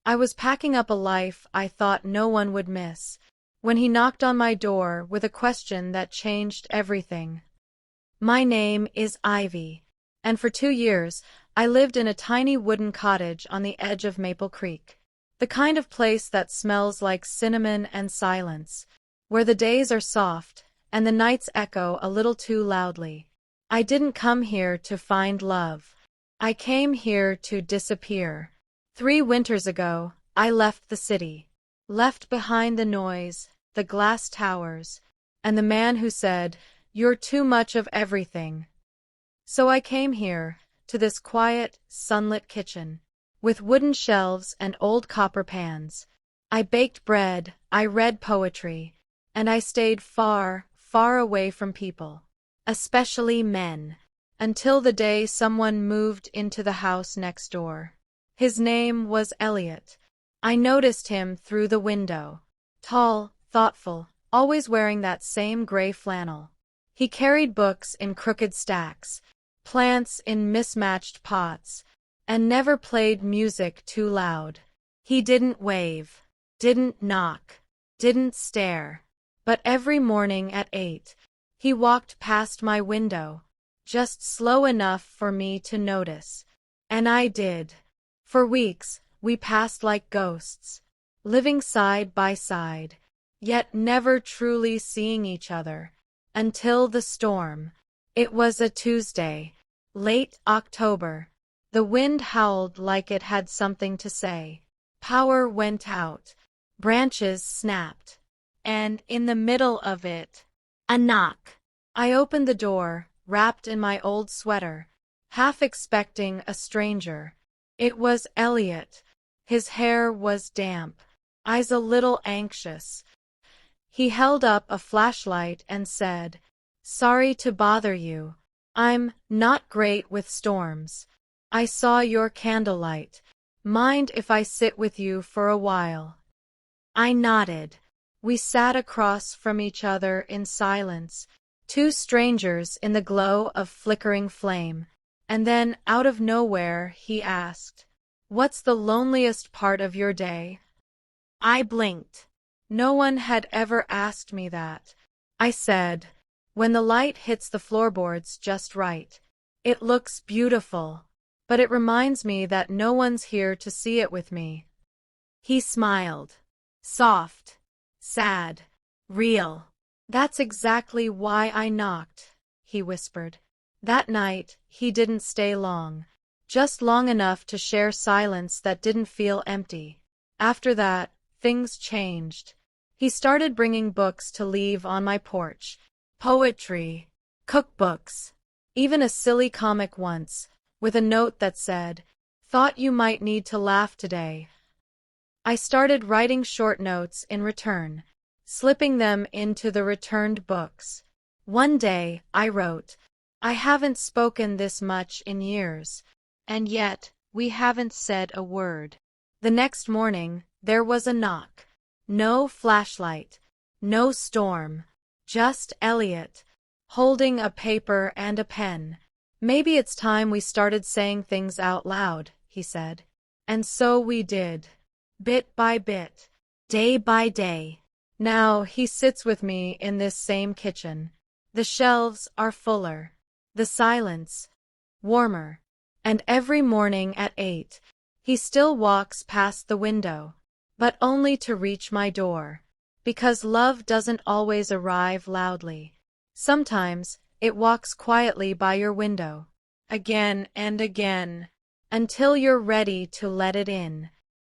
I was packing up a life I thought no one would miss, when he knocked on my door with a question that changed everything. My name is Ivy, and for 2 years I lived in a tiny wooden cottage on the edge of Maple Creek. The kind of place that smells like cinnamon and silence, where the days are soft and the nights echo a little too loudly. I didn't come here to find love. I came here to disappear. 3 winters ago, I left the city. Left behind the noise, the glass towers, and the man who said, "You're too much of everything." So I came here, to this quiet, sunlit kitchen, with wooden shelves and old copper pans. I baked bread, I read poetry, and I stayed far, far away from people, especially men, until the day someone moved into the house next door. His name was Elliot. I noticed him through the window. Tall, thoughtful, always wearing that same gray flannel. He carried books in crooked stacks, plants in mismatched pots, and never played music too loud. He didn't wave, didn't knock, didn't stare. But every morning at 8, he walked past my window, just slow enough for me to notice. And I did. For weeks, we passed like ghosts, living side by side, yet never truly seeing each other, until the storm. It was a Tuesday, late October. The wind howled like it had something to say. Power went out, branches snapped, and in the middle of it, a knock. I opened the door, wrapped in my old sweater, half expecting a stranger. It was Elliot. His hair was damp, eyes a little anxious. He held up a flashlight and said, "Sorry to bother you. I'm not great with storms. I saw your candlelight. Mind if I sit with you for a while?" I nodded. We sat across from each other in silence, two strangers in the glow of flickering flame. And then, out of nowhere, he asked, "What's the loneliest part of your day?" I blinked. No one had ever asked me that. I said, "When the light hits the floorboards just right. It looks beautiful, but it reminds me that no one's here to see it with me." He smiled. Soft, sad, real. "That's exactly why I knocked," he whispered. That night, he didn't stay long, just long enough to share silence that didn't feel empty. After that, things changed. He started bringing books to leave on my porch. Poetry, cookbooks, even a silly comic once, with a note that said, "Thought you might need to laugh today." I started writing short notes in return, slipping them into the returned books. One day, I wrote, "I haven't spoken this much in years, and yet we haven't said a word." The next morning, there was a knock. No flashlight, no storm, just Elliot, holding a paper and a pen. "Maybe it's time we started saying things out loud," he said. And so we did. Bit by bit, day by day. Now he sits with me in this same kitchen. The shelves are fuller, the silence warmer, and every morning at 8, he still walks past the window, but only to reach my door. Because love doesn't always arrive loudly. Sometimes, it walks quietly by your window, again and again, until you're ready to let it in.